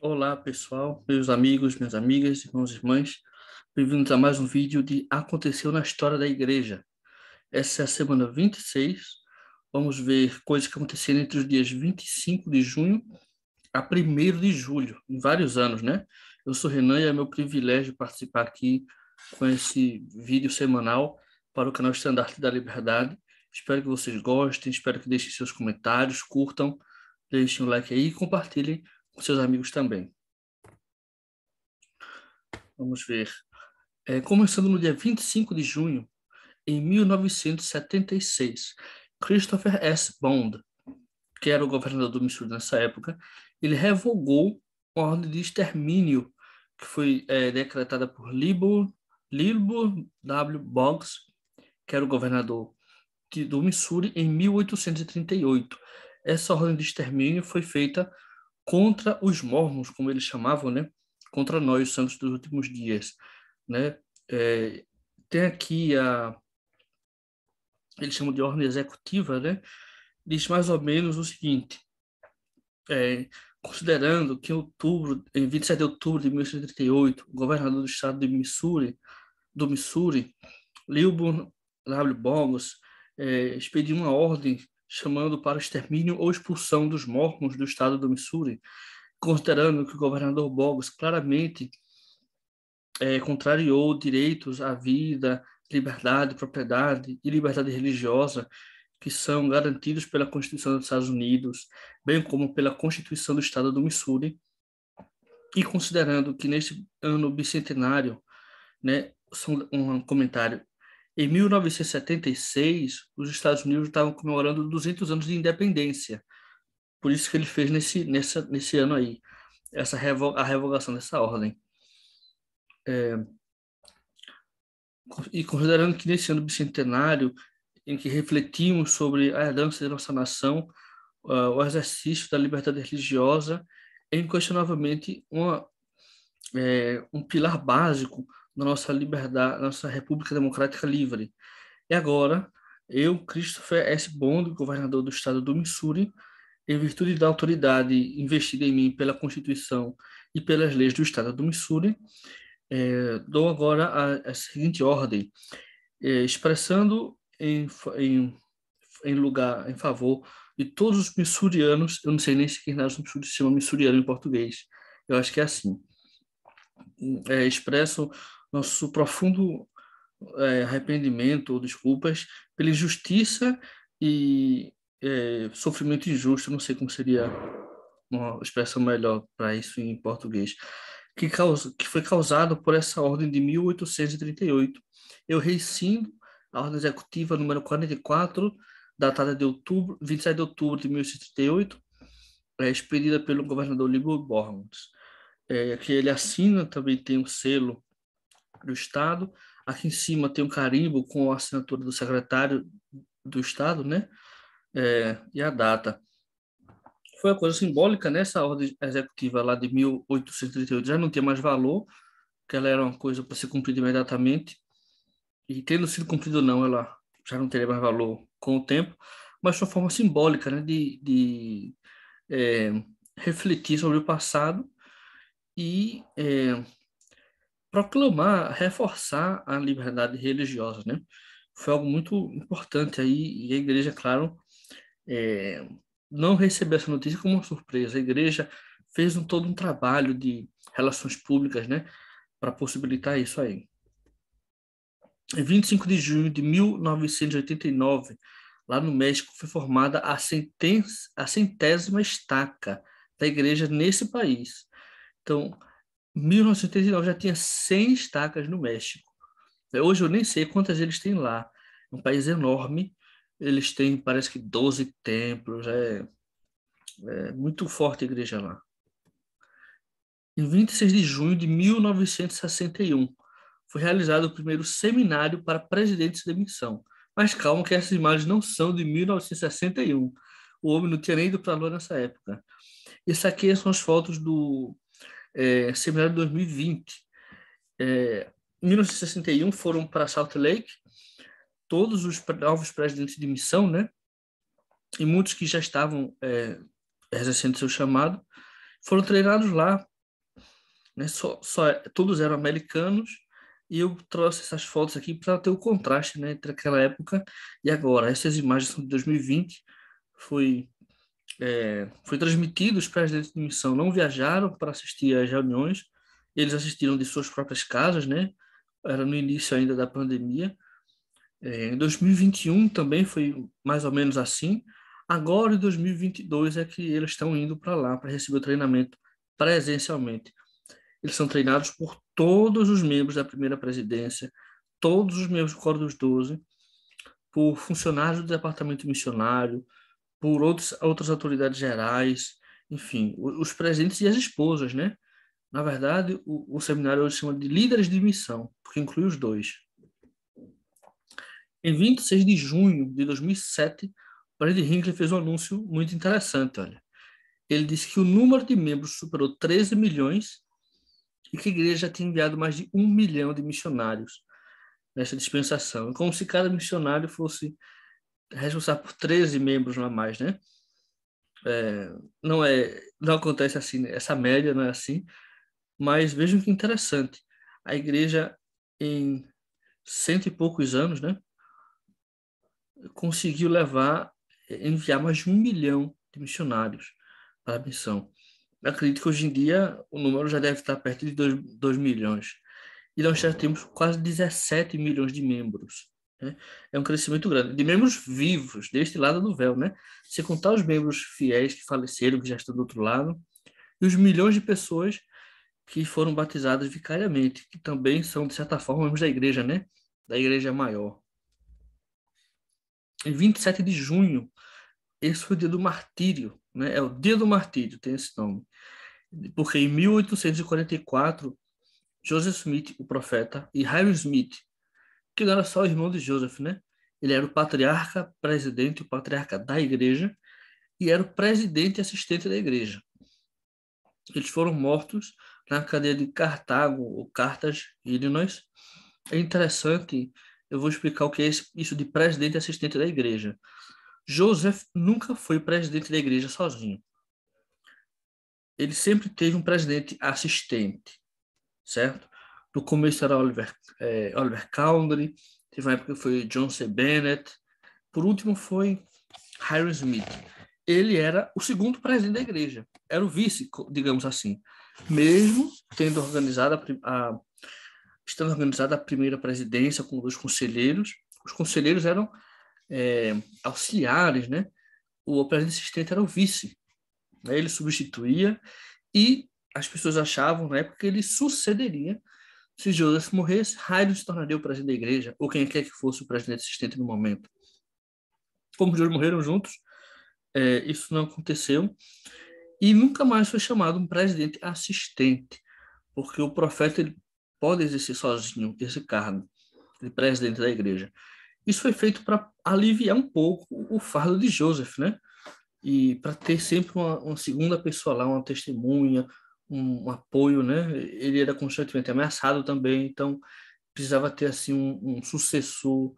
Olá, pessoal, meus amigos, minhas amigas, irmãos e irmãs. Bem-vindos a mais um vídeo de Aconteceu na História da Igreja. Essa é a semana 26. Vamos ver coisas que aconteceram entre os dias 25 de junho a 1º de julho, em vários anos, né? Eu sou Renan e é meu privilégio participar aqui com esse vídeo semanal para o canal Estandarte da Liberdade. Espero que vocês gostem, espero que deixem seus comentários, curtam, deixem o like aí e compartilhem com seus amigos também. Vamos ver. Começando no dia 25 de junho, em 1976, Christopher S. Bond, que era o governador do Missouri nessa época, ele revogou a ordem de extermínio que foi decretada por Lilburn W. Boggs, que era o governador do Missouri, em 1838. Essa ordem de extermínio foi feita contra os mormons, como eles chamavam, né? Contra nós, os santos dos últimos dias, né? É, tem aqui eles chamam de ordem executiva, né? Diz mais ou menos o seguinte: considerando que em 27 de outubro de 1838, o governador do estado de Missouri, Lilburn W. Boggs, expediu uma ordem chamando para o extermínio ou expulsão dos mormons do estado do Missouri, considerando que o governador Boggs claramente contrariou direitos à vida, liberdade, propriedade e liberdade religiosa que são garantidos pela Constituição dos Estados Unidos, bem como pela Constituição do Estado do Missouri, e considerando que neste ano bicentenário, né, são um comentário, em 1976, os Estados Unidos estavam comemorando 200 anos de independência. Por isso que ele fez nesse ano aí, a revogação dessa ordem. E considerando que nesse ano bicentenário, em que refletimos sobre a herança de nossa nação, o exercício da liberdade religiosa é inquestionavelmente um pilar básico da nossa liberdade, nossa República Democrática Livre. E agora, eu, Christopher S. Bond, governador do estado do Missouri, em virtude da autoridade investida em mim pela Constituição e pelas leis do estado do Missouri, dou agora a seguinte ordem, expressando em favor de todos os missourianos. Eu não sei nem se quem nasce no Missouri se chama missouriano em português, eu acho que é assim. Expresso nosso profundo arrependimento ou desculpas pela injustiça e sofrimento injusto, não sei como seria uma expressão melhor para isso em português, que foi causado por essa ordem de 1838. Eu rescindo a ordem executiva número 44, datada de 27 de outubro de 1838, expedida pelo governador Lilburn Boggs, que ele assina, também tem um selo do Estado. Aqui em cima tem um carimbo com a assinatura do secretário do Estado, né? E a data. Foi uma coisa simbólica, né? Essa ordem executiva lá de 1838 já não tinha mais valor, que ela era uma coisa para ser cumprida imediatamente, e tendo sido cumprida ou não, ela já não teria mais valor com o tempo, mas foi uma forma simbólica, né? De refletir sobre o passado e proclamar, reforçar a liberdade religiosa, né? Foi algo muito importante aí, e a igreja, claro, é, não recebeu essa notícia como uma surpresa. A igreja fez todo um trabalho de relações públicas, né, para possibilitar isso aí. Em 25 de junho de 1989, lá no México, foi formada a 100ª estaca da igreja nesse país. Então, 1989 já tinha 100 estacas no México. Hoje eu nem sei quantas eles têm lá. É um país enorme. Eles têm, parece que 12 templos. É muito forte a igreja lá. Em 26 de junho de 1961, foi realizado o primeiro seminário para presidentes de missão. Mas calma que essas imagens não são de 1961. O homem não tinha nem ido para a Lua nessa época. Isso aqui são as fotos do seminário de 2020. Em 1961 foram para Salt Lake todos os novos presidentes de missão, né? E muitos que já estavam exercendo seu chamado, foram treinados lá né? Todos eram americanos, e eu trouxe essas fotos aqui para ter o contraste, né, entre aquela época e agora. Essas imagens são de 2020, foi, foi transmitido, os presidentes de missão não viajaram para assistir às reuniões, eles assistiram de suas próprias casas, né? Era no início ainda da pandemia. Em 2021 também foi mais ou menos assim. Agora, em 2022, é que eles estão indo para lá para receber o treinamento presencialmente. Eles são treinados por todos os membros da primeira presidência, todos os membros do Coro dos Doze, por funcionários do departamento missionário, por outras autoridades gerais, enfim, os presidentes e as esposas, né? Na verdade, o seminário hoje chama de líderes de missão, porque inclui os dois. Em 26 de junho de 2007, o presidente Hinckley fez um anúncio muito interessante, olha. Ele disse que o número de membros superou 13 milhões e que a igreja já tinha enviado mais de 1 milhão de missionários nessa dispensação. Como se cada missionário fosse responsável por 13 membros a mais, né? Não acontece assim, né? Essa média não é assim, mas vejam que interessante. A igreja, em cento e poucos anos, né, conseguiu enviar mais de 1 milhão de missionários para a missão. Eu acredito que hoje em dia o número já deve estar perto de 2 milhões. E nós já temos quase 17 milhões de membros, né? É um crescimento grande. De membros vivos, deste lado do véu, né? Se contar os membros fiéis que faleceram, que já estão do outro lado, e os milhões de pessoas que foram batizadas vicariamente, que também são, de certa forma, membros da igreja, né? Da igreja maior. Em 27 de junho, esse foi o dia do martírio, né? É o dia do martírio, tem esse nome. Porque em 1844, Joseph Smith, o profeta, e Hyrum Smith, que não era só o irmão de Joseph, né? Ele era o patriarca, presidente, o patriarca da igreja, e era o presidente e assistente da igreja. Eles foram mortos na cadeia de Cartago, ou Carthage, Illinois. É interessante, eu vou explicar o que é isso de presidente e assistente da igreja. Joseph nunca foi presidente da igreja sozinho. Ele sempre teve um presidente assistente, certo? No começo era Oliver Cowdery, teve uma época que foi John C. Bennett, por último foi Hyrum Smith. Ele era o segundo presidente da igreja, era o vice, digamos assim. Mesmo tendo estando organizada a primeira presidência com os conselheiros eram auxiliares, né? O presidente assistente era o vice, né? Ele substituía e as pessoas achavam na época que ele sucederia. Se Joseph morresse, Hyrum se tornaria o presidente da igreja, ou quem quer que fosse o presidente assistente no momento. Como os dois morreram juntos, isso não aconteceu, e nunca mais foi chamado um presidente assistente, porque o profeta ele pode exercer sozinho esse cargo de presidente da igreja. Isso foi feito para aliviar um pouco o fardo de Joseph, né? E para ter sempre uma segunda pessoa lá, uma testemunha, um apoio, né? Ele era constantemente ameaçado também, então precisava ter assim um sucessor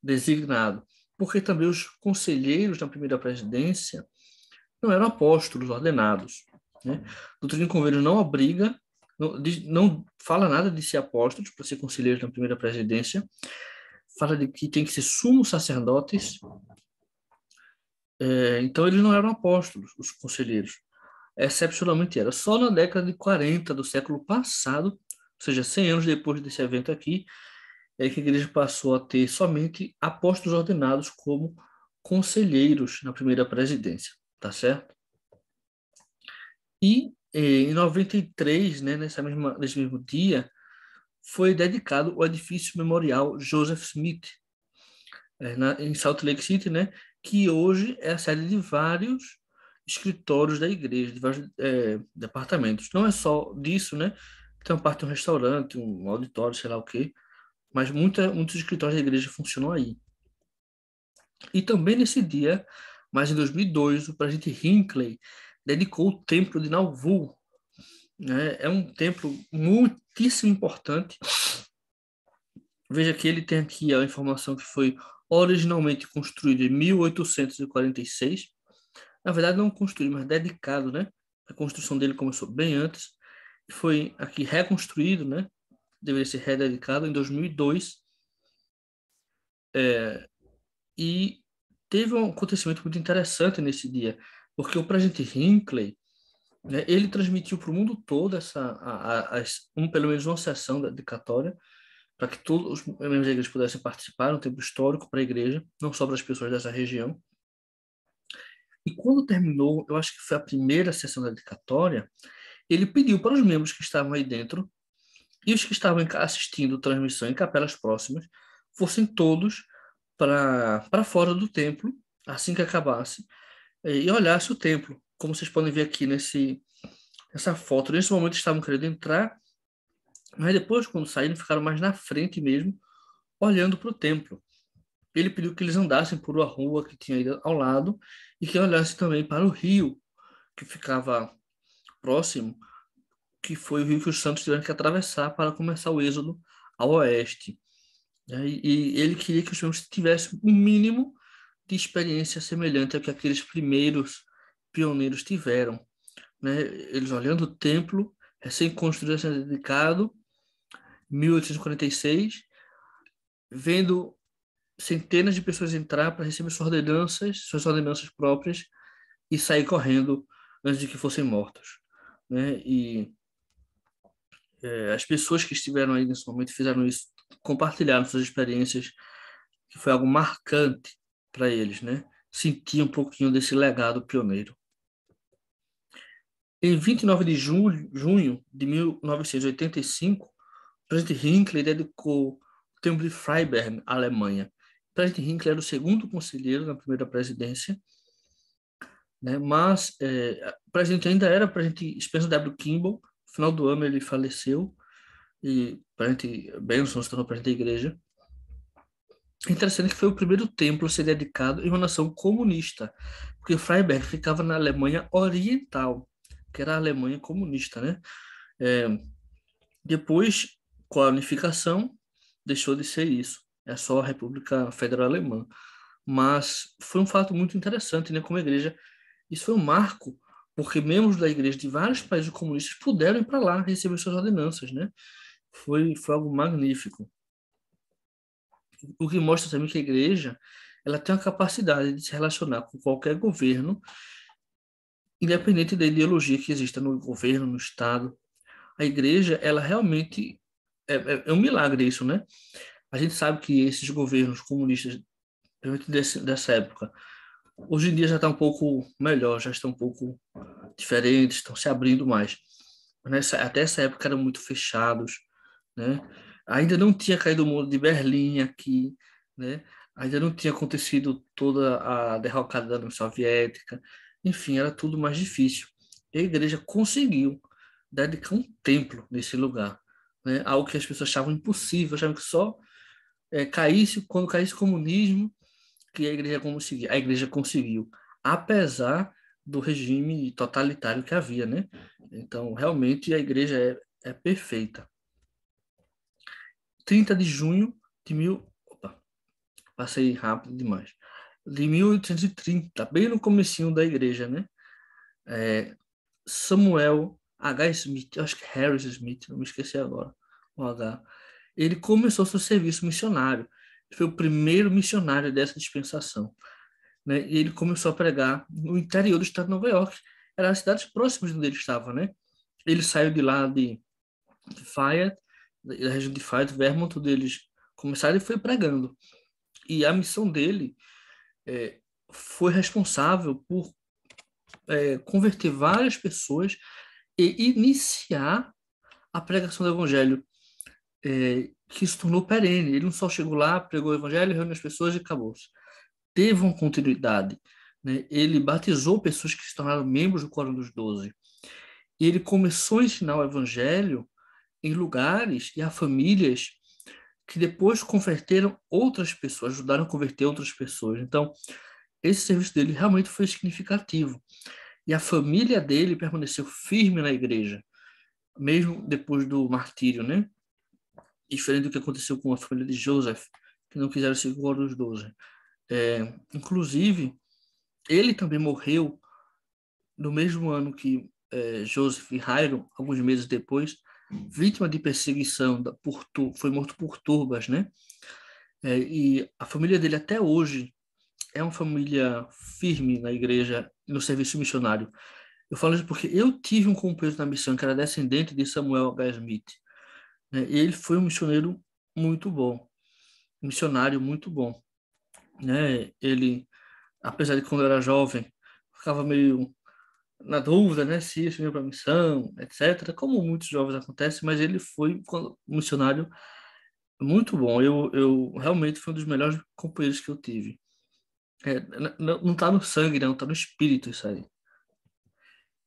designado, porque também os conselheiros da primeira presidência não eram apóstolos ordenados, né? O Doutrina e Convênio não obriga, não fala nada de ser apóstolos para ser conselheiros na primeira presidência, fala de que tem que ser sumos sacerdotes, então eles não eram apóstolos, os conselheiros, excepcionalmente era. Só na década de 40 do século passado, ou seja, 100 anos depois desse evento aqui, é que a igreja passou a ter somente apóstolos ordenados como conselheiros na primeira presidência, tá certo? E em 93, né, nesse mesmo dia, foi dedicado o edifício memorial Joseph Smith, em Salt Lake City, né, que hoje é a sede de vários escritórios da igreja, de vários departamentos. Não é só disso, né? Tem uma parte de um restaurante, um auditório, sei lá o quê, mas muitos escritórios da igreja funcionam aí. E também nesse dia, mas em 2002, o presidente Hinckley dedicou o templo de Nauvoo, né? É um templo muitíssimo importante. Veja que ele tem aqui a informação que foi originalmente construído em 1846. Na verdade, não construído, mas dedicado, né? A construção dele começou bem antes. foi aqui reconstruído, né? Deveria ser rededicado em 2002. E teve um acontecimento muito interessante nesse dia, porque o presidente Hinckley, né, ele transmitiu para o mundo todo pelo menos uma sessão dedicatória para que todos os membros da igreja pudessem participar, um tempo histórico para a igreja, não só para as pessoas dessa região. E quando terminou, eu acho que foi a primeira sessão dedicatória, ele pediu para os membros que estavam aí dentro e os que estavam assistindo transmissão em capelas próximas fossem todos para fora do templo, assim que acabasse, e olhasse o templo. Como vocês podem ver aqui nessa foto, nesse momento estavam querendo entrar, mas depois, quando saíram, ficaram mais na frente mesmo, olhando para o templo. Ele pediu que eles andassem por uma rua que tinha aí ao lado e que olhassem também para o rio que ficava próximo, que foi o rio que os santos tiveram que atravessar para começar o êxodo ao oeste. E ele queria que os membros tivessem um mínimo de experiência semelhante ao que aqueles primeiros pioneiros tiveram, né? Eles olhando o templo, recém-construído, recém-dedicado, 1846, vendo centenas de pessoas entrar para receber suas ordenanças próprias e sair correndo antes de que fossem mortos, né? E as pessoas que estiveram aí nesse momento fizeram isso, compartilharam suas experiências, que foi algo marcante para eles, né? Sentir um pouquinho desse legado pioneiro. Em 29 de junho de 1985, o presidente Hinckley dedicou o templo de Freiberg à Alemanha. O presidente Hinckley era o segundo conselheiro na primeira presidência, né? Mas o presidente ainda era o presidente Spencer W. Kimball. No final do ano ele faleceu e o presidente Benson se tornou presidente da igreja. É interessante que foi o primeiro templo a ser dedicado em uma nação comunista, porque Freiberg ficava na Alemanha Oriental, que era a Alemanha comunista, né? É, depois, com a unificação, deixou de ser isso. É só a República Federal Alemã. Mas foi um fato muito interessante, né? Como a igreja, isso foi um marco, porque membros da igreja de vários países comunistas puderam ir para lá receber suas ordenanças, né? Foi algo magnífico. O que mostra também que a igreja, ela tem a capacidade de se relacionar com qualquer governo, independente da ideologia que exista no governo, no Estado. A igreja, ela realmente é um milagre isso, né? A gente sabe que esses governos comunistas, principalmente dessa época, hoje em dia já está um pouco melhor, já estão um pouco diferentes, estão se abrindo mais. Mas até essa época eram muito fechados, né? Ainda não tinha caído o muro de Berlim aqui, né? Ainda não tinha acontecido toda a derrocada da União Soviética. Enfim, era tudo mais difícil. E a igreja conseguiu dedicar um templo nesse lugar, né? Algo que as pessoas achavam impossível, achavam que só quando caísse o comunismo, que a igreja conseguia. A igreja conseguiu, apesar do regime totalitário que havia, né? Então, realmente, a igreja é perfeita. 30 de junho de Opa, passei rápido demais. De 1830, bem no comecinho da igreja, né? Samuel H. Smith, acho que Harris Smith, não me esqueci agora, o H. Ele começou seu serviço missionário. Ele foi o primeiro missionário dessa dispensação, né? E ele começou a pregar no interior do estado de Nova York. Eram as cidades próximas onde ele estava, né? Ele saiu de lá de Fayette, da região de Fayette, Vermont, onde eles começaram e foi pregando. E a missão dele foi responsável por converter várias pessoas e iniciar a pregação do evangelho, que se tornou perene. Ele não só chegou lá, pregou o evangelho, reuniu as pessoas e acabou-se. Teve uma continuidade, né? Ele batizou pessoas que se tornaram membros do Quórum dos Doze. E ele começou a ensinar o evangelho em lugares e a famílias que depois converteram outras pessoas, ajudaram a converter outras pessoas. Então, esse serviço dele realmente foi significativo. E a família dele permaneceu firme na igreja, mesmo depois do martírio, né? Diferente do que aconteceu com a família de Joseph, que não quiseram seguir o Quórum dos Doze. Inclusive, ele também morreu no mesmo ano que Joseph Haydn, alguns meses depois, vítima de perseguição, foi morto por turbas, né? E a família dele até hoje é uma família firme na igreja, no serviço missionário. Eu falo isso porque eu tive um companheiro na missão que era descendente de Samuel H. Smith, né? E ele foi um missioneiro muito bom, um missionário muito bom, né? Ele, apesar de quando era jovem, ficava meio na dúvida, né, se isso ia para a missão, etc., como muitos jovens acontece, mas ele foi um missionário muito bom. Eu realmente foi um dos melhores companheiros que eu tive. Não está no sangue, não, está no espírito isso aí.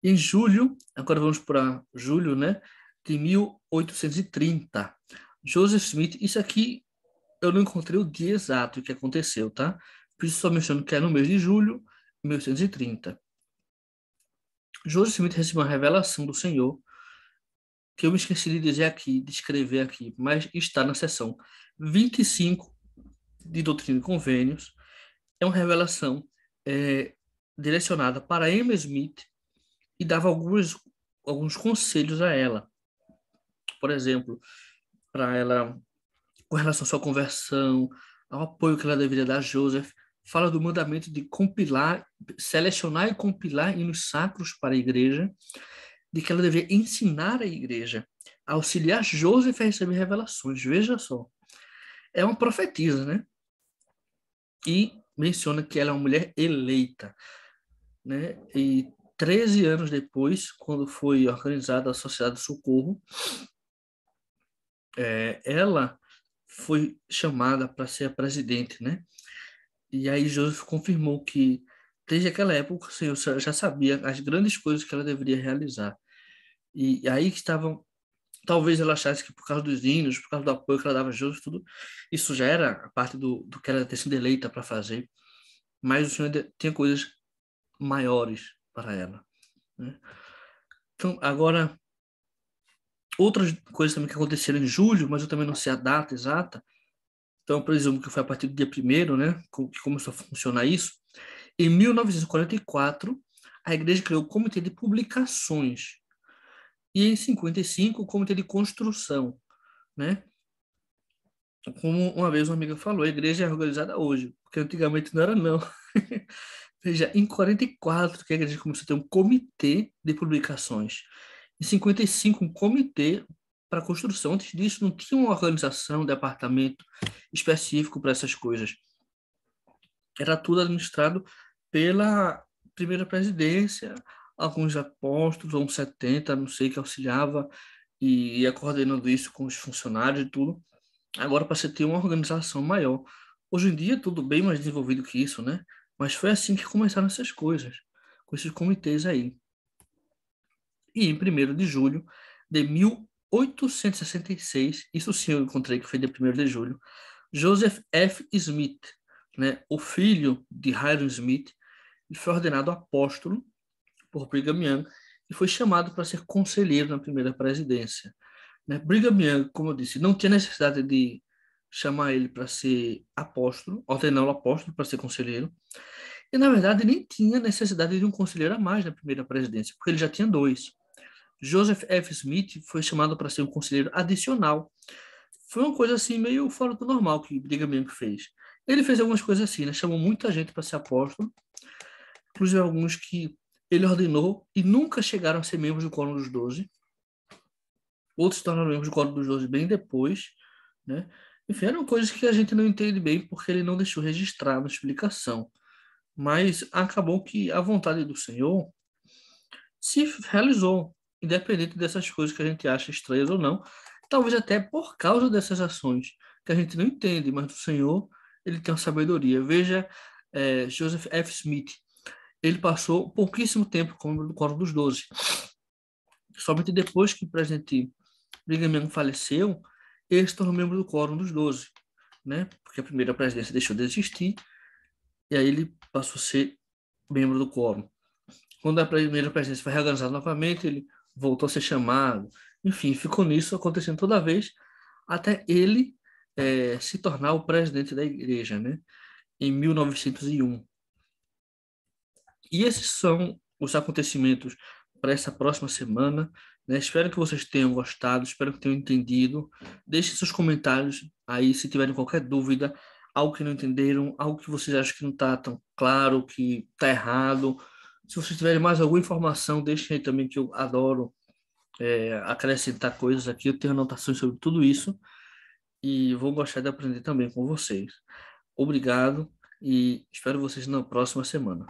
Em julho, agora vamos para julho, né, de 1830, Joseph Smith, isso aqui eu não encontrei o dia exato que aconteceu, tá? Por isso só menciono que é no mês de julho de 1830. Joseph Smith recebeu uma revelação do Senhor, que eu me esqueci de dizer aqui, de escrever aqui, mas está na seção 25 de Doutrina e Convênios. É uma revelação é, direcionada para Emma Smith e dava alguns conselhos a ela. Por exemplo, para ela, com relação à sua conversão, ao apoio que ela deveria dar a Joseph, fala do mandamento de compilar, selecionar e compilar hinos sacros para a igreja, de que ela deveria ensinar a igreja, auxiliar Joseph a receber revelações. Veja só. É uma profetisa, né? E menciona que ela é uma mulher eleita, né? E 13 anos depois, quando foi organizada a Sociedade do Socorro, ela foi chamada para ser a presidente, né? E aí Joseph confirmou que desde aquela época o Senhor já sabia as grandes coisas que ela deveria realizar. E aí que estavam, talvez ela achasse que por causa dos hinos, por causa do apoio que ela dava a Joseph, tudo isso já era a parte do que ela ter sido eleita para fazer. Mas o Senhor ainda tinha coisas maiores para ela, né? Então, agora, outras coisas também que aconteceram em julho, mas eu também não sei a data exata, então eu presumo que foi a partir do dia 1º, né, que começou a funcionar isso. Em 1944, a igreja criou o Comitê de Publicações, e em 55, o Comitê de Construção, né? Como uma vez uma amiga falou, a igreja é organizada hoje, porque antigamente não era, não. Veja, em 44 que a igreja começou a ter um comitê de publicações. Em 55, um comitê para construção. Antes disso, não tinha uma organização, um departamento específico para essas coisas. Era tudo administrado pela primeira presidência, alguns apóstolos, ou uns 70, não sei, que auxiliava e ia coordenando isso com os funcionários e tudo. Agora, para você ter uma organização maior. Hoje em dia, é tudo bem mais desenvolvido que isso, né? Mas foi assim que começaram essas coisas, com esses comitês aí. E em 1º de julho de 1866, isso sim eu encontrei que foi de 1º de julho, Joseph F. Smith, né, o filho de Hiram Smith, foi ordenado apóstolo por Brigham Young e foi chamado para ser conselheiro na primeira presidência, né? Brigham Young, como eu disse, não tinha necessidade de chamar ele para ser apóstolo, ordená-lo apóstolo para ser conselheiro, e na verdade nem tinha necessidade de um conselheiro a mais na primeira presidência, porque ele já tinha dois. Joseph F. Smith foi chamado para ser um conselheiro adicional. Foi uma coisa assim meio fora do normal que Brigham Young fez. Ele fez algumas coisas assim, né? Chamou muita gente para ser apóstolo, inclusive alguns que ele ordenou e nunca chegaram a ser membros do Quórum dos 12. Outros se tornaram membros do Quórum dos 12 bem depois, né? Enfim, eram coisas que a gente não entende bem porque ele não deixou registrar na explicação. Mas acabou que a vontade do Senhor se realizou, independente dessas coisas que a gente acha estranhas ou não, talvez até por causa dessas ações que a gente não entende, mas do Senhor ele tem uma sabedoria. Veja, Joseph F. Smith, ele passou pouquíssimo tempo como membro do Quórum dos 12. Somente depois que o presidente Brigham Young faleceu, ele se tornou membro do Quórum dos 12, né? Porque a primeira presidência deixou de existir e aí ele passou a ser membro do Quórum. Quando a primeira presidência foi reorganizada novamente, ele voltou a ser chamado. Enfim, ficou nisso acontecendo toda vez, até ele se tornar o presidente da igreja, né? Em 1901. E esses são os acontecimentos para essa próxima semana, né? Espero que vocês tenham gostado, espero que tenham entendido. Deixem seus comentários aí se tiverem qualquer dúvida, algo que não entenderam, algo que vocês acham que não está tão claro, que está errado. Se vocês tiverem mais alguma informação, deixem aí também, que eu adoro acrescentar coisas aqui. Eu tenho anotações sobre tudo isso e vou gostar de aprender também com vocês. Obrigado e espero vocês na próxima semana.